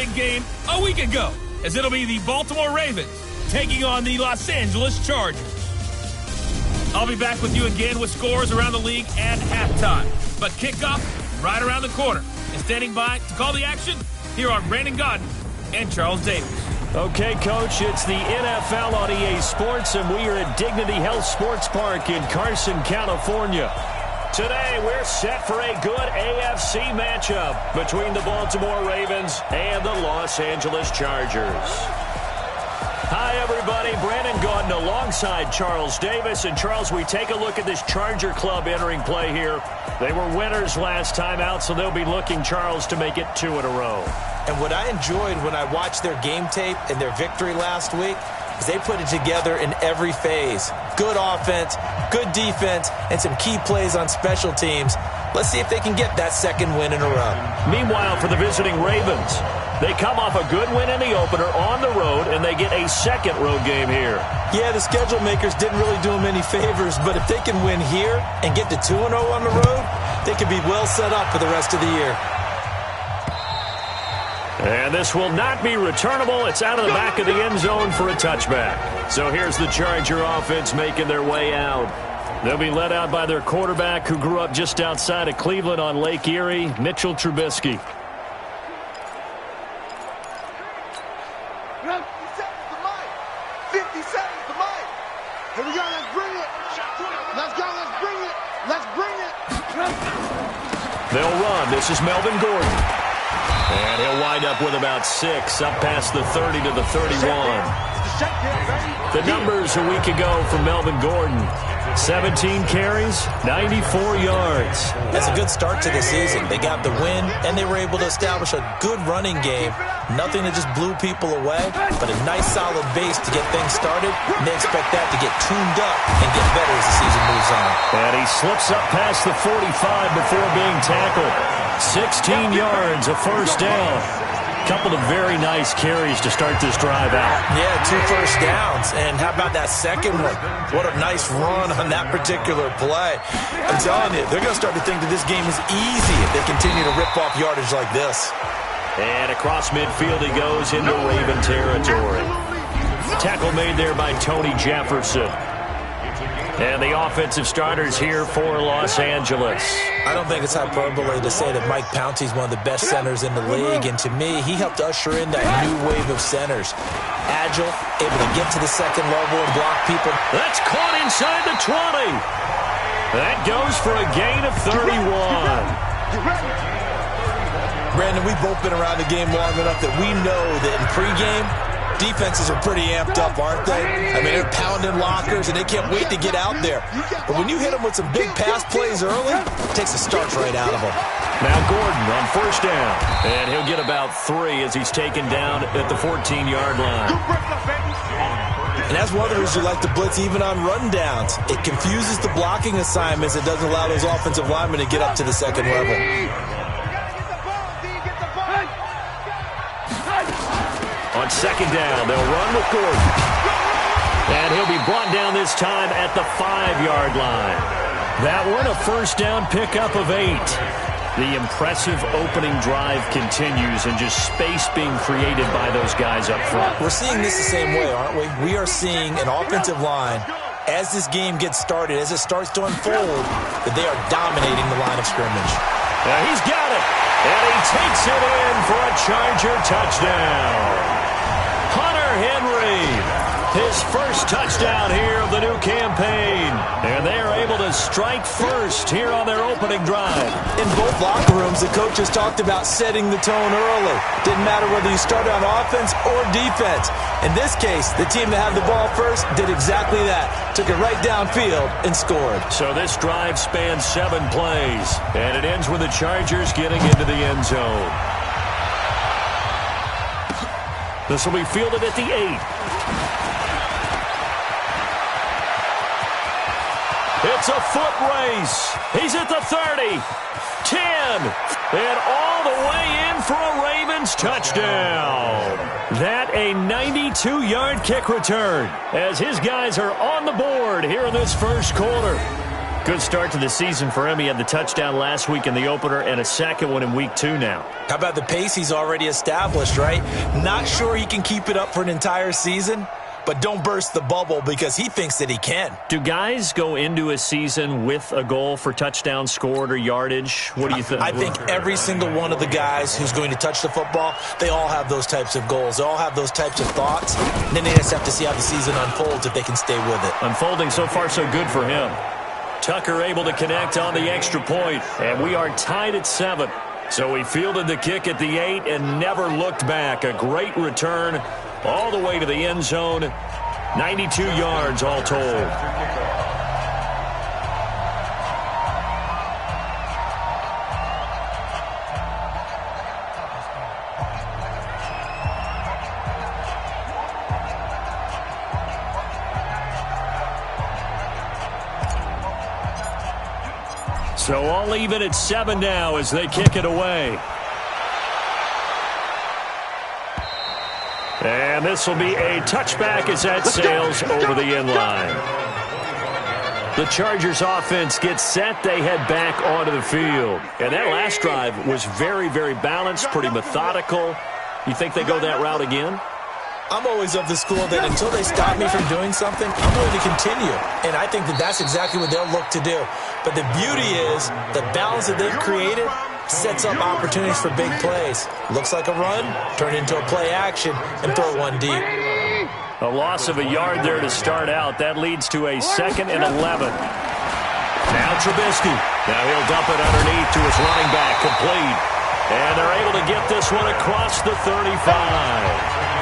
big game a week ago, as it'll be the Baltimore Ravens taking on the Los Angeles Chargers. I'll be back with you again with scores around the league at halftime. But kickoff right around the corner. And standing by to call the action, here are Brandon Godden and Charles Davis. Okay, Coach, it's the NFL on EA Sports, and we are at Dignity Health Sports Park in Carson, California. Today, we're set for a good AFC matchup between the Baltimore Ravens and the Los Angeles Chargers. Hi, everybody. Brandon Gaudin alongside Charles Davis. And, Charles, we take a look at this Charger club entering play here. They were winners last time out, so they'll be looking, Charles, to make it 2 in a row. And what I enjoyed when I watched their game tape and their victory last week is they put it together in every phase. Good offense, good defense, and some key plays on special teams. Let's see if they can get that second win in a row. Meanwhile, for the visiting Ravens, they come off a good win in the opener on the road, and they get a second road game here. Yeah, the schedule makers didn't really do them any favors, but if they can win here and get to 2-0 on the road, they could be well set up for the rest of the year. And this will not be returnable. It's out of the back of the end zone for a touchback. So here's the Charger offense making their way out. They'll be led out by their quarterback who grew up just outside of Cleveland on Lake Erie, Mitchell Trubisky. Here we go, let's bring it. Let's go, let's bring it. Let's bring it. They'll run. This is Melvin Gordon. And he'll wind up with about 6, up past the 30 to the 31. The numbers a week ago for Melvin Gordon. 17 carries, 94 yards. That's a good start to the season. They got the win, and they were able to establish a good running game. Nothing that just blew people away, but a nice solid base to get things started, and they expect that to get tuned up and get better as the season moves on. And he slips up past the 45 before being tackled. 16 yards, a first down. Couple of very nice carries to start this drive out. Yeah, 2 first downs. And how about that second one? What a nice run on that particular play. I'm telling you, they're going to start to think that this game is easy if they continue to rip off yardage like this. And across midfield he goes into Raven territory. Tackle made there by Tony Jefferson. And the offensive starters here for Los Angeles. I don't think it's hyperbole to say that Mike Pouncey's one of the best centers in the league. And to me, he helped usher in that new wave of centers. Agile, able to get to the second level and block people. That's caught inside the 20. That goes for a gain of 31. Brandon, we've both been around the game long enough that we know that in pregame, defenses are pretty amped up, aren't they? I mean, they're pounding lockers, and they can't wait to get out there. But when you hit them with some big pass plays early, it takes the starch right out of them. Now Gordon on first down, and he'll get about 3 as he's taken down at the 14-yard line. And that's one of the reasons you like to blitz even on rundowns. It confuses the blocking assignments. It doesn't allow those offensive linemen to get up to the second level. On second down, they'll run with Gordon. And he'll be brought down this time at the 5-yard line. That one, a first down pickup of 8. The impressive opening drive continues, and just space being created by those guys up front. We're seeing this the same way, aren't we? We are seeing an offensive line, as this game gets started, as it starts to unfold, that they are dominating the line of scrimmage. Now he's got it, and he takes it in for a Charger touchdown. Hunter Henry, his first touchdown here of the new campaign. And they are able to strike first here on their opening drive. In both locker rooms, the coaches talked about setting the tone early. Didn't matter whether you started on offense or defense. In this case, the team that had the ball first did exactly that. Took it right downfield and scored. So this drive spans 7 plays. And it ends with the Chargers getting into the end zone. This will be fielded at the 8. It's a foot race. He's at the 30, 10, and all the way in for a Ravens touchdown. That a 92-yard kick return as his guys are on the board here in this first quarter. Good start to the season for him. He had the touchdown last week in the opener and a second one in week 2 now. How about the pace he's already established, right? Not sure he can keep it up for an entire season, but don't burst the bubble because he thinks that he can. Do guys go into a season with a goal for touchdown scored or yardage? What do you think? I think every single one of the guys who's going to touch the football, they all have those types of goals. They all have those types of thoughts. And then they just have to see how the season unfolds if they can stay with it. Unfolding so far so good for him. Tucker able to connect on the extra point, and we are tied at 7. So he fielded the kick at the 8 and never looked back. A great return all the way to the end zone. 92 yards all told. So all even at 7 now as they kick it away. And this will be a touchback as that sails over the end line. The Chargers offense gets set. They head back onto the field. And that last drive was very, very balanced, pretty methodical. You think they go that route again? I'm always of the school that until they stop me from doing something, I'm going to continue. And I think that that's exactly what they'll look to do. But the beauty is the balance that they've created sets up opportunities for big plays. Looks like a run, turn into a play action, and throw one deep. A loss of a yard there to start out. That leads to a 2nd and 11. Now Trubisky. Now he'll dump it underneath to his running back, complete. And they're able to get this one across the 35.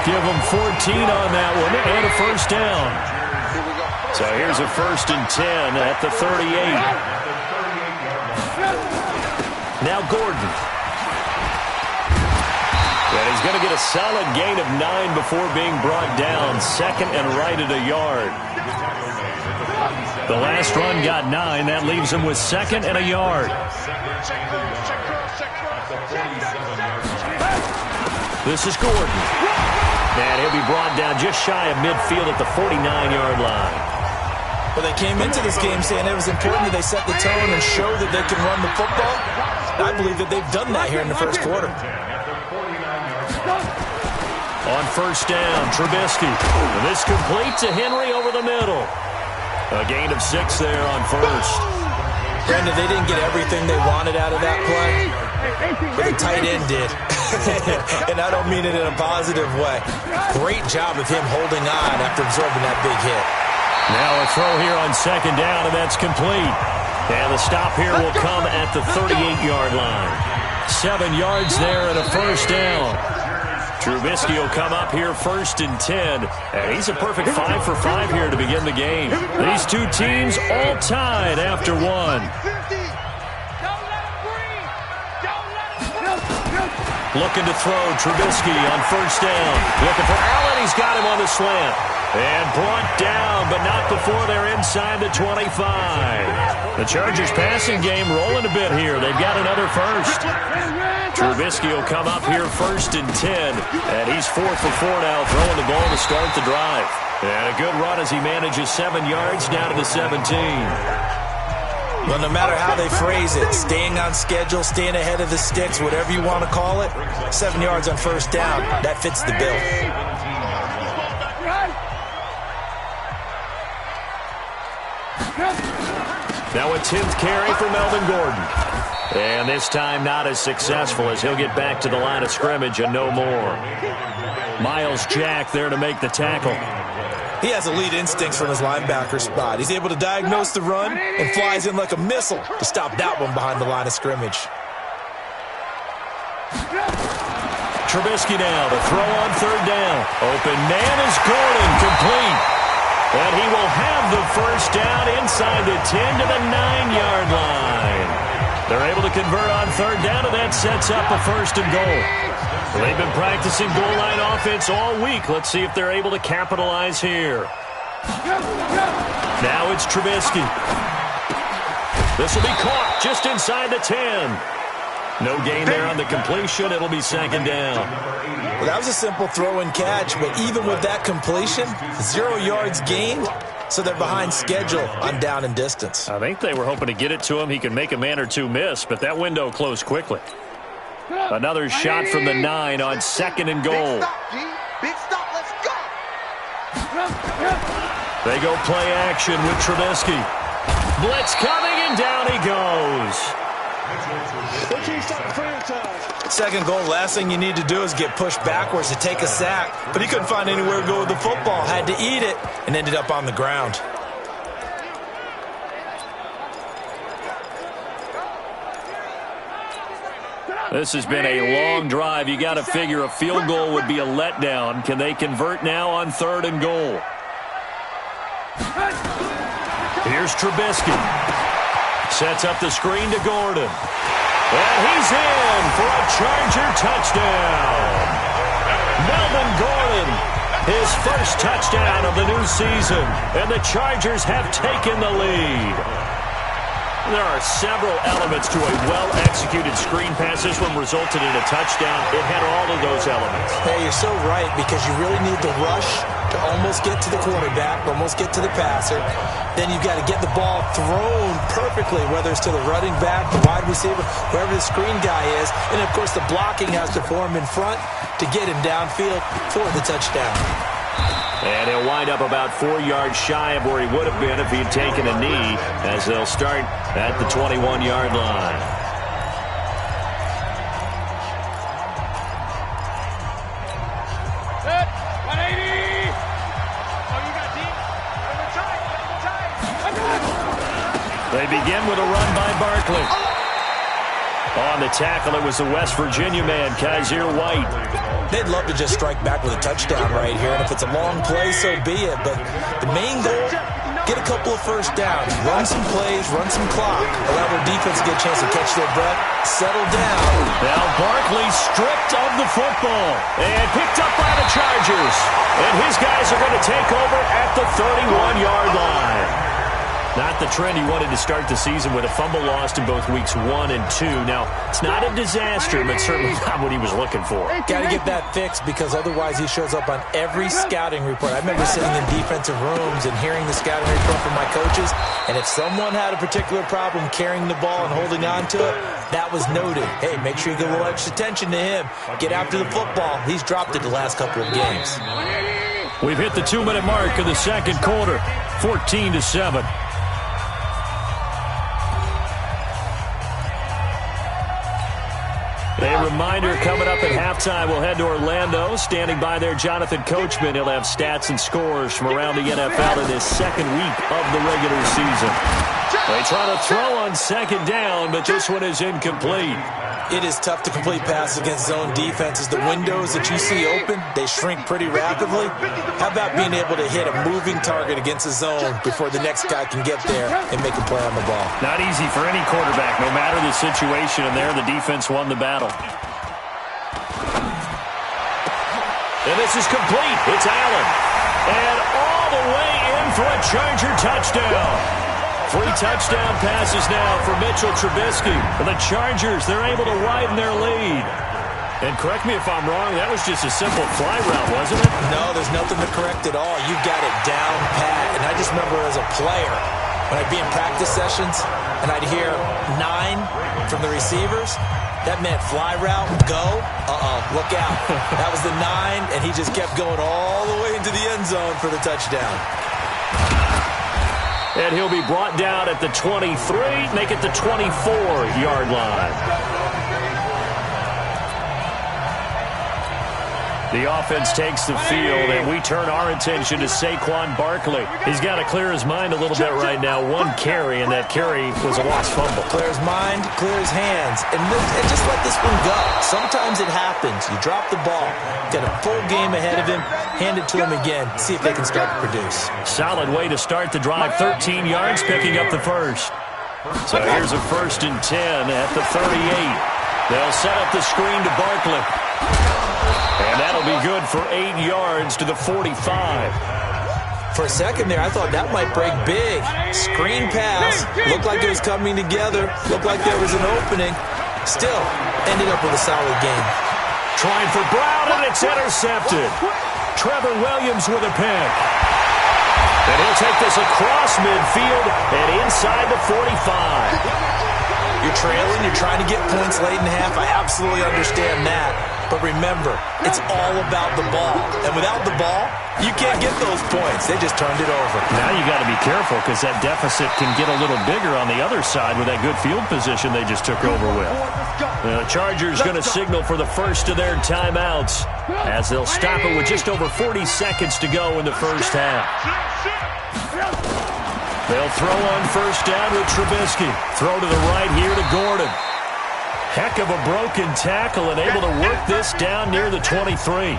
Give them 14 on that one and a first down. So here's a 1st and 10 at the 38. Now Gordon. And he's going to get a solid gain of 9 before being brought down. 2nd and right at a yard. The last run got 9. That leaves him with 2nd and a yard. This is Gordon. And he'll be brought down just shy of midfield at the 49-yard line. Well, they came into this game saying it was important that they set the tone and show that they can run the football. I believe that they've done that here in the first quarter. On first down, Trubisky. This complete to Henry over the middle. A gain of 6 there on first. Brandon, they didn't get everything they wanted out of that play, but the tight end did. And I don't mean it in a positive way. Great job of him holding on after absorbing that big hit. Now a throw here on 2nd down, and that's complete. And the stop here will come at the 38-yard line. 7 yards there and a first down. Trubisky will come up here 1st and 10. And he's a perfect 5 for 5 here to begin the game. These two teams all tied after 1. Looking to throw, Trubisky on first down. Looking for Allen, he's got him on the slant. And brought down, but not before they're inside the 25. The Chargers passing game rolling a bit here. They've got another first. Trubisky will come up here 1st and 10. And he's 4 for 4 now, throwing the ball to start the drive. And a good run as he manages 7 yards down to the 17. Well, no matter how they phrase it, staying on schedule, staying ahead of the sticks, whatever you want to call it, 7 yards on first down, that fits the bill. Now a 10th carry for Melvin Gordon. And this time not as successful as he'll get back to the line of scrimmage and no more. Miles Jack there to make the tackle. He has elite instincts from his linebacker spot. He's able to diagnose the run and flies in like a missile to stop that one behind the line of scrimmage. Trubisky now to throw on 3rd down. Open man is Gordon, complete. And he will have the first down inside the 10 to the 9-yard line. They're able to convert on 3rd down, and that sets up a 1st and goal. They've been practicing goal line offense all week. Let's see if they're able to capitalize here. Now it's Trubisky. This will be caught just inside the 10. No gain there on the completion. It'll be 2nd down. Well, that was a simple throw and catch, but even with that completion, 0 yards gained, so they're behind schedule on down and distance. I think they were hoping to get it to him. He could make a man or two miss, but that window closed quickly. Another shot from the 9 on 2nd and goal. Big stop, G. Big stop. Let's go. They go play action with Trubisky. Blitz coming, and down he goes. Second goal, last thing you need to do is get pushed backwards to take a sack. But he couldn't find anywhere to go with the football. Had to eat it and ended up on the ground. This has been a long drive. You got to figure a field goal would be a letdown. Can they convert now on 3rd and goal? Here's Trubisky. Sets up the screen to Gordon. And he's in for a Charger touchdown. Melvin Gordon, his first touchdown of the new season. And the Chargers have taken the lead. There are several elements to a well-executed screen pass. This one resulted in a touchdown. It had all of those elements. Hey, you're so right, because you really need the rush to almost get to the quarterback, almost get to the passer. Then you've got to get the ball thrown perfectly, whether it's to the running back, the wide receiver, wherever the screen guy is. And, of course, the blocking has to form in front to get him downfield for the touchdown. And he'll wind up about 4 yards shy of where he would have been if he'd taken a knee, as they'll start at the 21-yard line. Set. 180. Oh, you got deep. They begin with a run by Barkley. On the tackle, it was the West Virginia man, Kaiser White. They'd love to just strike back with a touchdown right here, and if it's a long play, so be it. But the main goal, get a couple of first downs, run some plays, run some clock, allow their defense to get a chance to catch their breath, settle down. Now Barkley stripped of the football and picked up by the Chargers. And his guys are going to take over at the 31-yard line. Not the trend he wanted to start the season, with a fumble lost in both weeks 1 and 2. Now, it's not a disaster, but certainly not what he was looking for. Got to get that fixed, because otherwise he shows up on every scouting report. I remember sitting in defensive rooms and hearing the scouting report from my coaches, and if someone had a particular problem carrying the ball and holding on to it, that was noted. Hey, make sure you give a little extra attention to him. Get after the football. He's dropped it the last couple of games. We've hit the 2-minute mark of the second quarter, 14-7. A reminder, coming up at halftime, we'll head to Orlando. Standing by there, Jonathan Coachman. He'll have stats and scores from around the NFL in this second week of the regular season. They try to throw on second down, but this one is incomplete. It is tough to complete passes against zone defenses. The windows that you see open, they shrink pretty rapidly. How about being able to hit a moving target against a zone before the next guy can get there and make a play on the ball? Not easy for any quarterback, no matter the situation, and there the defense won the battle. And this is complete. It's Allen. And all the way in for a Charger touchdown. 3 touchdown passes now for Mitchell Trubisky. And the Chargers, they're able to widen their lead. And correct me if I'm wrong, that was just a simple fly route, wasn't it? No, there's nothing to correct at all. You got it down pat. And I just remember as a player, when I'd be in practice sessions and I'd hear 9 from the receivers, that meant fly route, go, look out. That was the 9, and he just kept going all the way into the end zone for the touchdown. And he'll be brought down at the 23, make it the 24-yard line. The offense takes the field, and we turn our attention to Saquon Barkley. He's got to clear his mind a little bit right now. 1 carry, and that carry was a lost fumble. Clear his mind, clear his hands, and just let this one go. Sometimes it happens. You drop the ball, got a full game ahead of him, hand it to him again, see if they can start to produce. Solid way to start the drive. 13 yards, picking up the first. So here's a 1st and 10 at the 38. They'll set up the screen to Barkley. And that'll be good for 8 yards to the 45. For a second there, I thought that might break big. Screen pass. Looked like it was coming together. Looked like there was an opening. Still, ended up with a solid game. Trying for Brown, and it's intercepted. Trevor Williams with a pick. And he'll take this across midfield and inside the 45. You're trailing, you're trying to get points late in half. I absolutely understand that. But remember, it's all about the ball. And without the ball, you can't get those points. They just turned it over. Now you got to be careful because that deficit can get a little bigger on the other side with that good field position they just took over with. The Chargers going to signal for the first of their timeouts as they'll stop it with just over 40 seconds to go in the first half. They'll throw on first down with Trubisky. Throw to the right here to Gordon. Heck of a broken tackle and able to work this down near the 23.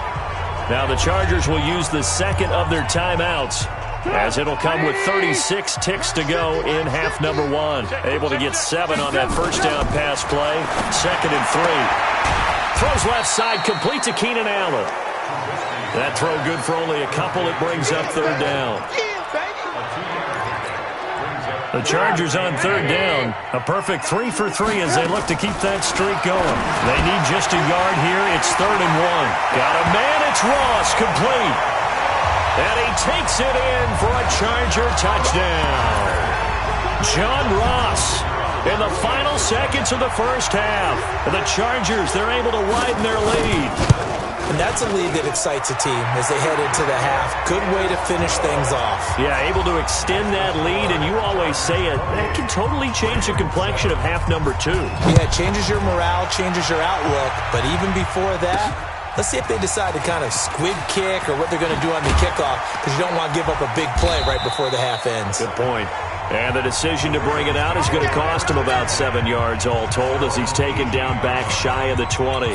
Now the Chargers will use the second of their timeouts as it'll come with 36 ticks to go in half number one. Able to get 7 on that first down pass play. 2nd and 3. Throws left side, complete to Keenan Allen. That throw good for only a couple. It brings up third down. The Chargers on third down. A perfect 3 for 3 as they look to keep that streak going. They need just a yard here. It's 3rd and 1. Got a man. It's Ross. Complete. And he takes it in for a Charger touchdown. John Ross in the final seconds of the first half. The Chargers, they're able to widen their lead. And that's a lead that excites a team as they head into the half. Good way to finish things off. Yeah, able to extend that lead, and you always say it can totally change the complexion of half number 2. Yeah, it changes your morale, changes your outlook. But even before that, let's see if they decide to kind of squib kick or what they're going to do on the kickoff, because you don't want to give up a big play right before the half ends. Good point. And the decision to bring it out is going to cost him about 7 yards all told as he's taken down back shy of the 20.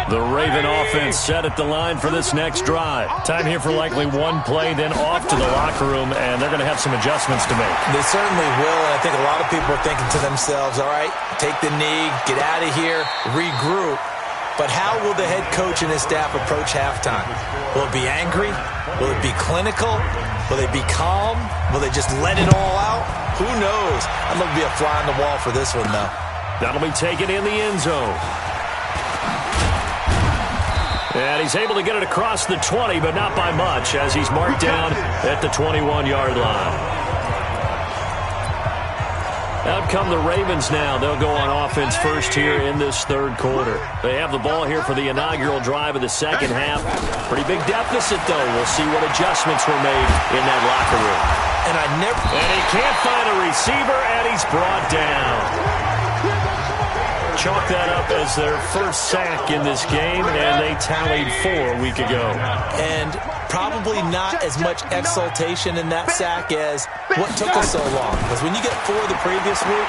The Raven offense set at the line for this next drive. Time here for likely one play, then off to the locker room, and they're going to have some adjustments to make. They certainly will, and I think a lot of people are thinking to themselves, all right, take the knee, get out of here, regroup. But how will the head coach and his staff approach halftime? Will it be angry? Will it be clinical? Will they be calm? Will they just let it all out? Who knows? I'd love to be a fly on the wall for this one, though. That'll be taken in the end zone. And he's able to get it across the 20, but not by much, as he's marked down at the 21-yard line. Out come the Ravens now. They'll go on offense first here in this third quarter. They have the ball here for the inaugural drive of the second half. Pretty big deficit, though. We'll see what adjustments were made in that locker room. And he can't find a receiver, and he's brought down. Chalk that up as their first sack in this game, and they tallied 4 a week ago. And probably not as much exultation in that sack as what took us so long. Because when you get 4 the previous week,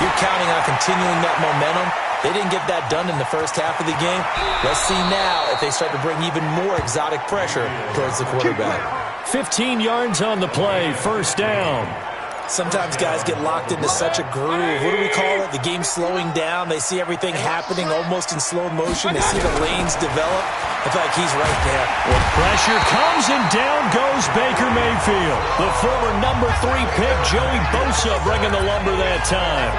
you're counting on continuing that momentum. They didn't get that done in the first half of the game. Let's see now if they start to bring even more exotic pressure towards the quarterback. 15 yards on the play, first down. Sometimes guys get locked into such a groove. What do we call it? The game's slowing down. They see everything happening almost in slow motion. They see the lanes develop. I feel like he's right there. Well, pressure comes, and down goes Baker Mayfield. The former number 3 pick, Joey Bosa, bringing the lumber that time.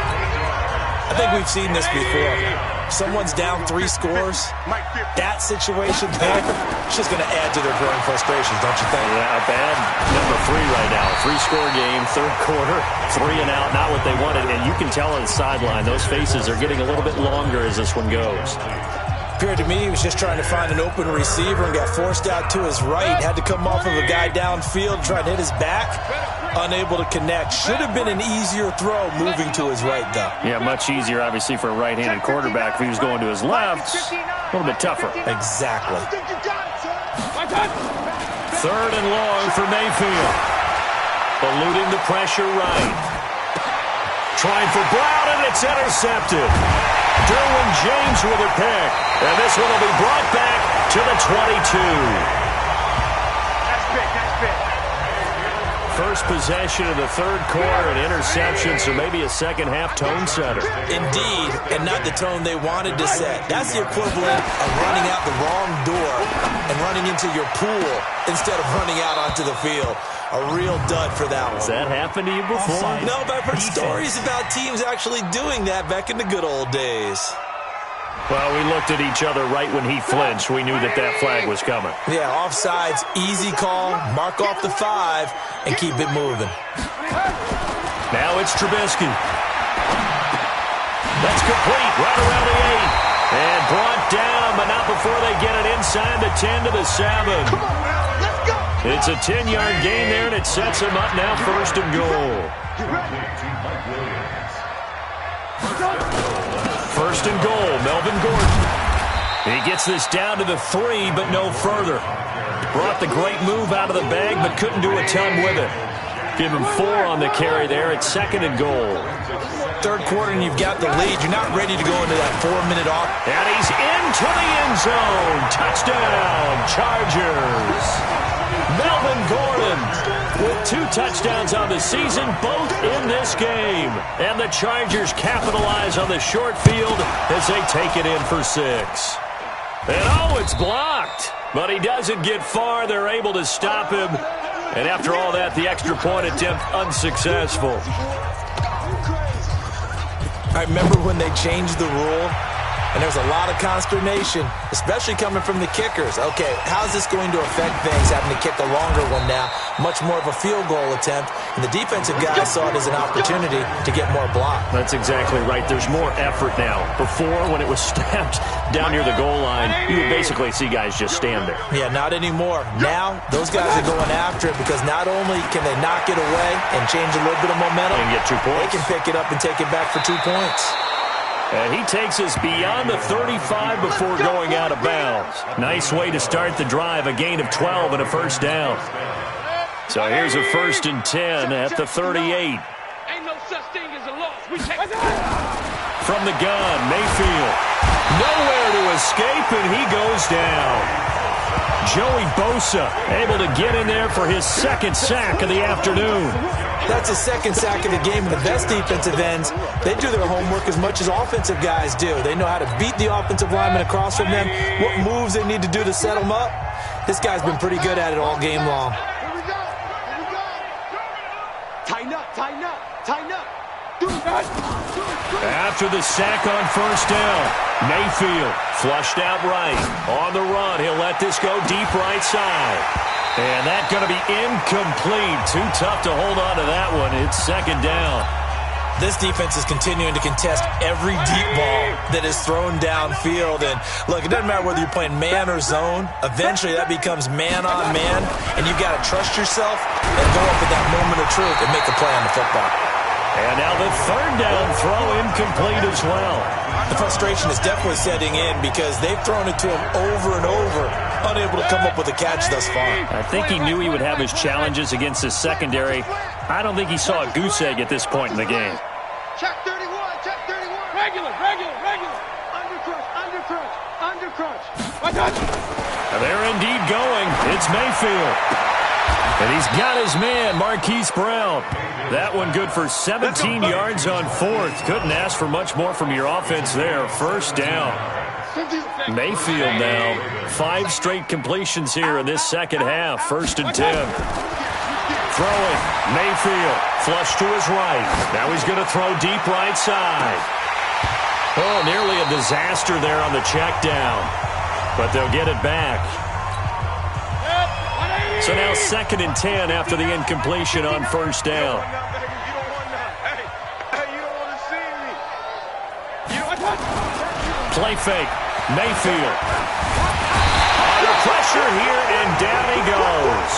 I think we've seen this before. Someone's down 3 scores. That situation there, it's just going to add to their growing frustrations, don't you think? Yeah, a bad number 3 right now. 3-score game, third quarter, 3 and out, not what they wanted. And you can tell on the sideline, those faces are getting a little bit longer as this one goes. Appeared to me he was just trying to find an open receiver and got forced out to his right. Had to come off of a guy downfield, trying to hit his back. Unable to connect. Should have been an easier throw moving to his right, though. Yeah, much easier, obviously, for a right-handed quarterback. If he was going to his left, a little bit tougher. Exactly. 3rd and long for Mayfield. Eluding the pressure right. Trying for Brown, and it's intercepted. Derwin James with a pick. And this one will be brought back to the 22. First possession of the third quarter, an interception, so maybe a second-half tone setter. Indeed, and not the tone they wanted to set. That's the equivalent of running out the wrong door and running into your pool instead of running out onto the field. A real dud for that one. Has that happened to you before? No, but I've heard stories about teams actually doing that back in the good old days. Well, we looked at each other right when he flinched. We knew that that flag was coming. Yeah, offsides, easy call, mark off the 5, and keep it moving. Now it's Trubisky. That's complete, right around the 8. And brought down, but not before they get it inside the 10 to the 7. Come on, let's go. It's a 10-yard gain there, and it sets him up now first and goal. First and goal, Melvin Gordon. He gets this down to the 3, but no further. Brought the great move out of the bag, but couldn't do a ton with it. Give him 4 on the carry there at second and goal. Third quarter, and you've got the lead. You're not ready to go into that 4-minute off. And he's into the end zone. Touchdown, Chargers. Melvin Gordon with 2 touchdowns on the season, both in this game. And the Chargers capitalize on the short field as they take it in for 6. And oh, it's blocked. But he doesn't get far. They're able to stop him. And after all that, the extra point attempt unsuccessful. I remember when they changed the rule, and there was a lot of consternation, especially coming from the kickers. Okay, how's this going to affect things, having to kick a longer one now, much more of a field goal attempt, and the defensive guys saw it as an opportunity to get more block. That's exactly right. There's more effort now. Before, when it was snapped down near the goal line, you would basically see guys just stand there. Yeah, not anymore. Now, those guys are going after it because not only can they knock it away and change a little bit of momentum, and get 2 points. They can pick it up and take it back for 2 points. And he takes us beyond the 35 before going out of bounds. Nice way to start the drive, a gain of 12 and a first down. So here's a 1st and 10 at the 38. Ain't no such thing as a loss. We take From the gun, Mayfield. Nowhere to escape, and he goes down. Joey Bosa able to get in there for his 2nd sack of the afternoon. That's a 2nd sack of the game. And the best defensive ends, they do their homework as much as offensive guys do. They know how to beat the offensive lineman across from them, what moves they need to do to set them up. This guy's been pretty good at it all game long. Here we go. Here we go. tighten up, tighten up, tighten up. After the sack on first down, Mayfield flushed out right. On the run, he'll let this go deep right side. And that's going to be incomplete. Too tough to hold on to that one. It's 2nd down. This defense is continuing to contest every deep ball that is thrown downfield. And look, it doesn't matter whether you're playing man or zone. Eventually, that becomes man on man. And you've got to trust yourself and go up at that moment of truth and make a play on the football. And now the 3rd down throw incomplete as well. The frustration is definitely setting in because they've thrown it to him over and over, unable to come up with a catch thus far. I think he knew he would have his challenges against his secondary. I don't think he saw a goose egg at this point in the game. Check 31, check 31. Regular. Under crunch. And they're indeed going. It's Mayfield. And he's got his man, Marquise Brown. That one good for 17 yards on 4th. Couldn't ask for much more from your offense there. First down. Mayfield now. 5 straight completions here in this second half. 1st and 10. Throwing. Mayfield. Flush to his right. Now he's going to throw deep right side. Oh, nearly a disaster there on the check down. But they'll get it back. So now 2nd and 10 after the incompletion on first down. Play fake. Mayfield. Under pressure here, and down he goes.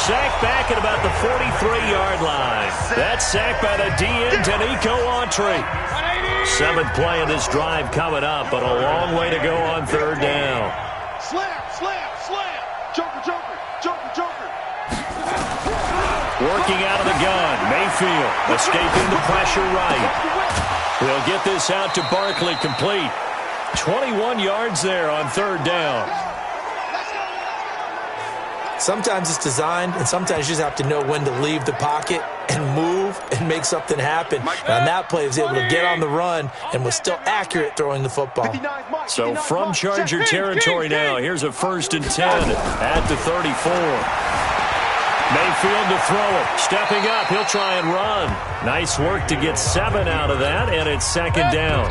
Sacked back at about the 43-yard line. That's sacked by the DN, Danico Autry. 7th play of this drive coming up, but a long way to go on 3rd down. Slam. Joker. Working out of the gun. Mayfield escaping the pressure right. They'll get this out to Barkley, complete. 21 yards there on 3rd down. Sometimes it's designed, and sometimes you just have to know when to leave the pocket and move and make something happen. And on that play, he was able to get on the run and was still accurate throwing the football. So from Charger territory now, here's a 1st and 10 at the 34. Mayfield to throw it. Stepping up, he'll try and run. Nice work to get 7 out of that, and it's 2nd down.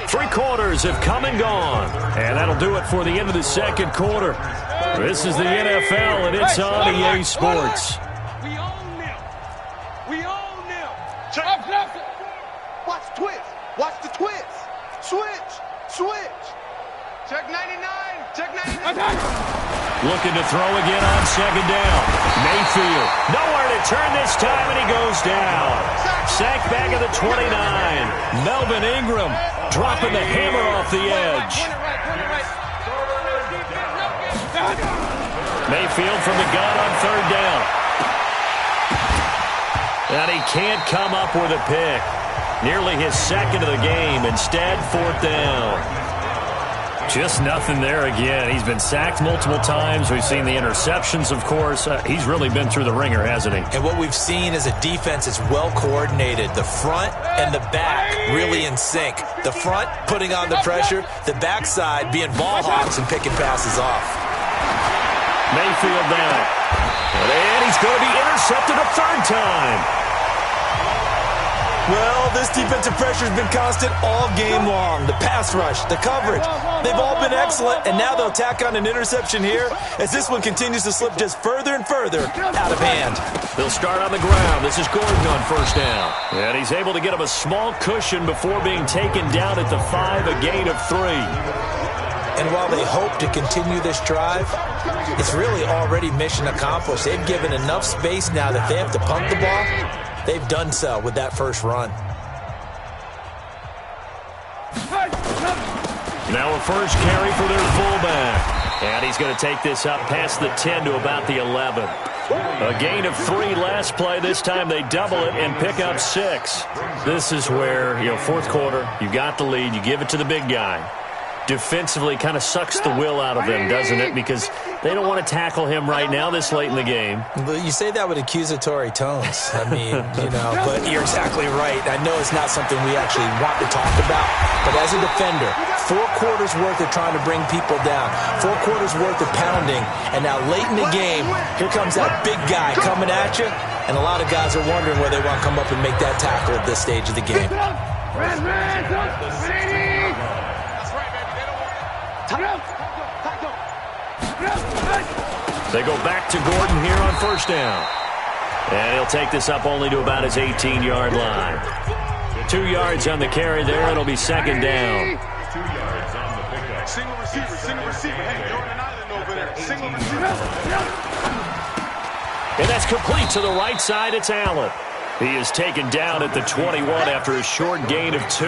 3 quarters have come and gone, and that'll do it for the end of the 2nd quarter. This is the NFL, and it's on EA Sports. We own them. We own them. Watch the twist. Watch the twist. Switch. Switch. Check 99. Check 99. Looking to throw again on 2nd down. Mayfield, nowhere to turn this time, and he goes down. Sacked back at the 29. Melvin Ingram dropping the hammer off the edge. Mayfield from the gun on 3rd down. And he can't come up with a pick. Nearly his 2nd of the game. Instead, 4th down. Just nothing there again. He's been sacked multiple times. We've seen the interceptions, of course. He's really been through the ringer, hasn't he? And what we've seen is a defense that's well coordinated. The front and the back really in sync. The front putting on the pressure, the backside being ball hawks and picking passes off. Mayfield down. And he's going to be intercepted a 3rd time. Well, this defensive pressure has been constant all game long. The pass rush, the coverage, they've all been excellent, and now they'll tack on an interception here as this one continues to slip just further and further out of hand. They'll start on the ground. This is Gordon on 1st down. And he's able to get him a small cushion before being taken down at the 5, a gain of 3. And while they hope to continue this drive, it's really already mission accomplished. They've given enough space now that they have to punt the ball. They've done so with that first run. Now a first carry for their fullback. And he's going to take this up past the 10 to about the 11. A gain of 3 last play. This time they double it and pick up 6. This is where, 4th quarter, you got the lead, you give it to the big guy. Defensively kind of sucks the will out of them, doesn't it? Because they don't want to tackle him right now this late in the game. You say that with accusatory tones. I mean, but you're exactly right. I know it's not something we actually want to talk about, but as a defender, 4 quarters worth of trying to bring people down, 4 quarters worth of pounding, and now late in the game, here comes that big guy coming at you, and a lot of guys are wondering whether they want to come up and make that tackle at this stage of the game. They go back to Gordon here on 1st down. And he'll take this up only to about his 18-yard line. 2 yards on the carry there. It'll be 2nd down. 2 yards on the pickup. Single receiver. Hey, you're on an island over there. Single receiver. And that's complete to the right side. It's Allen. He is taken down at the 21 after a short gain of 2.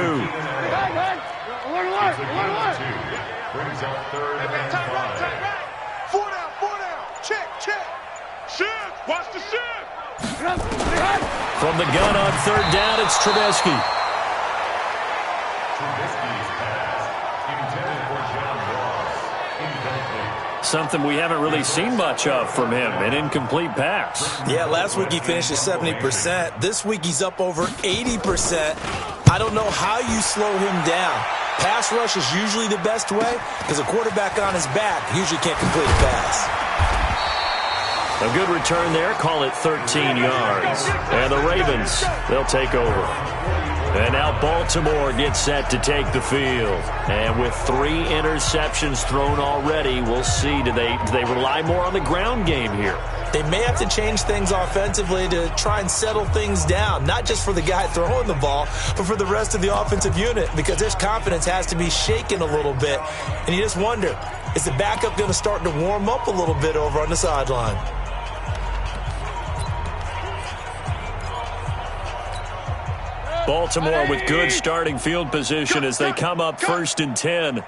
Brings up 3rd and 5. 4 down. Check. Shift. Watch the shift. From the gun on 3rd down, it's Trubisky. Trubisky's pass intended for John Ross. Incomplete. Something we haven't really seen much of from him, an incomplete pass. Yeah, last week he finished at 70%. This week he's up over 80%. I don't know how you slow him down. Pass rush is usually the best way because a quarterback on his back usually can't complete a pass. A good return there. Call it 13 yards. And the Ravens, they'll take over. And now Baltimore gets set to take the field. And with 3 interceptions thrown already, we'll see. Do they rely more on the ground game here? They may have to change things offensively to try and settle things down, not just for the guy throwing the ball, but for the rest of the offensive unit, because their confidence has to be shaken a little bit. And you just wonder, is the backup going to start to warm up a little bit over on the sideline? Baltimore with good starting field position as they come up 1st and 10. A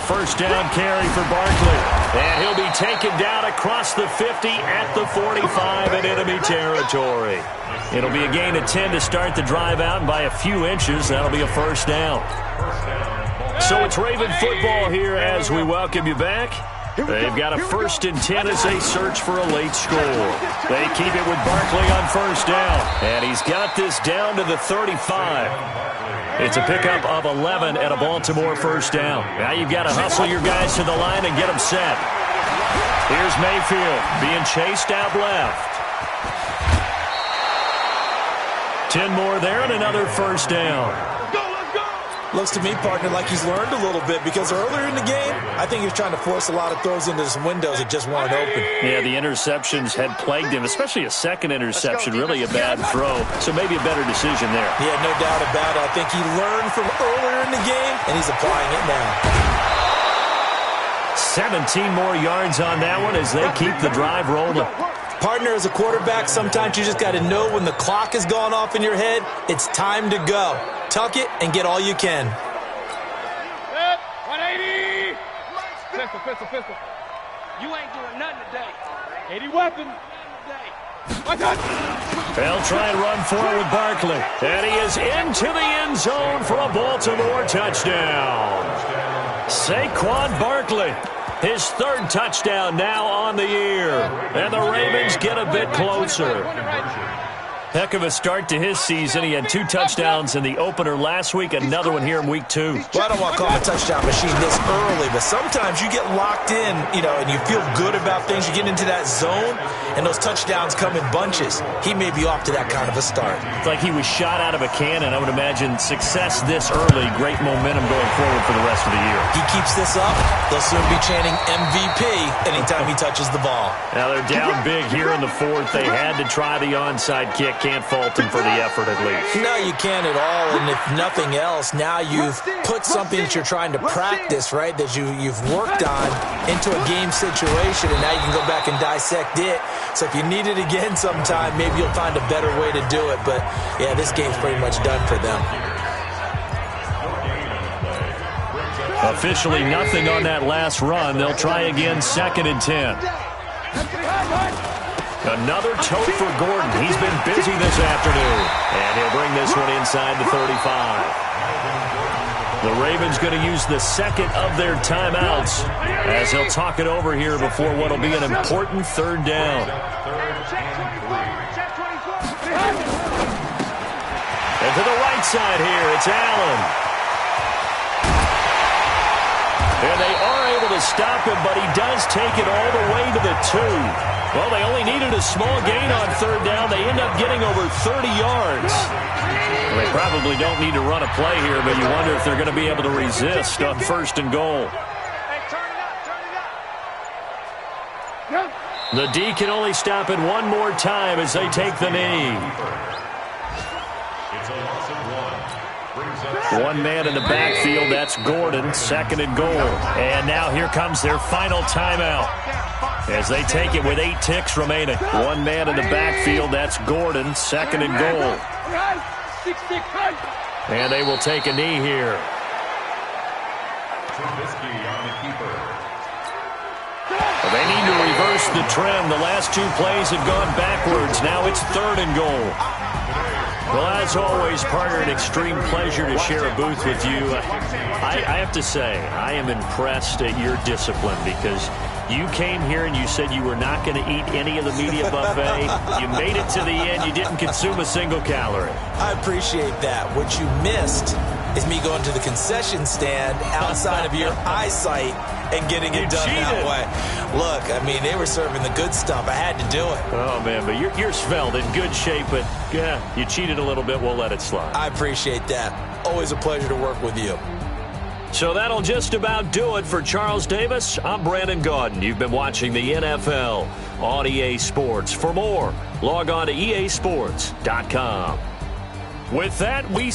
1st down carry for Barkley. And he'll be taken down across the 50 at the 45 in enemy territory. It'll be a gain of 10 to start the drive out, and by a few inches, that'll be a 1st down. So it's Raven football here as we welcome you back. They've got a 1st and 10 as they search for a late score. They keep it with Barkley on 1st down. And he's got this down to the 35. It's a pickup of 11 at a Baltimore 1st down. Now you've got to hustle your guys to the line and get them set. Here's Mayfield being chased out left. 10 more there and another 1st down. Looks to me, partner, like he's learned a little bit because earlier in the game, I think he was trying to force a lot of throws into some windows that just weren't open. Yeah, the interceptions had plagued him, especially a second interception, really a bad throw. So maybe a better decision there. Yeah, no doubt about it. I think he learned from earlier in the game, and he's applying it now. 17 more yards on that one as they keep the drive rolling. Partner, as a quarterback, sometimes you just got to know when the clock has gone off in your head, it's time to go. Tuck it and get all you can. 180. Pistol. You ain't doing nothing today. 80 weapons. They'll try and run forward with Barkley. And he is into the end zone for a Baltimore touchdown. Saquon Barkley. His 3rd touchdown now on the year. And the Ravens get a bit closer. Heck of a start to his season. He had 2 touchdowns in the opener last week, another one here in week 2. Well, I don't want to call him a touchdown machine this early, but sometimes you get locked in, and you feel good about things. You get into that zone, and those touchdowns come in bunches. He may be off to that kind of a start. It's like he was shot out of a cannon. I would imagine success this early, great momentum going forward for the rest of the year. He keeps this up, they'll soon be chanting MVP anytime he touches the ball. Now they're down big here in the 4th. They had to try the onside kick. Can't fault him for the effort at least. No, you can't at all. And if nothing else, now you've put something that you're trying to practice, right, that you've worked on into a game situation, and now you can go back and dissect it. So if you need it again sometime, maybe you'll find a better way to do it. But, yeah, this game's pretty much done for them. Officially nothing on that last run. They'll try again 2nd and 10. Another tote for Gordon. He's been busy this afternoon. And he'll bring this one inside the 35. The Ravens going to use the 2nd of their timeouts as they'll talk it over here before what will be an important 3rd down. And to the right side here, it's Allen. And they are able to stop him, but he does take it all the way to the 2. Well, they only needed a small gain on 3rd down. They end up getting over 30 yards. Well, they probably don't need to run a play here, but you wonder if they're going to be able to resist on 1st and goal. The D can only stop it one more time as they take the knee. One man in the backfield, that's Gordon, 2nd and goal. And now here comes their final timeout as they take it with 8 ticks remaining. One man in the backfield, that's Gordon, 2nd and goal. And they will take a knee here. Well, they need to reverse the trend. The last 2 plays have gone backwards. Now it's 3rd and goal. Well, as always, partner, an extreme pleasure to share a booth with you. I have to say, I am impressed at your discipline because you came here and you said you were not going to eat any of the media buffet. You made it to the end. You didn't consume a single calorie. I appreciate that. What you missed is me going to the concession stand outside of your eyesight and getting it done that way. Look, I mean, they were serving the good stuff. I had to do it. Oh, man, but you're svelte, in good shape, but yeah, you cheated a little bit. We'll let it slide. I appreciate that. Always a pleasure to work with you. So that'll just about do it for Charles Davis. I'm Brandon Gaudin. You've been watching the NFL on EA Sports. For more, log on to easports.com. With that, we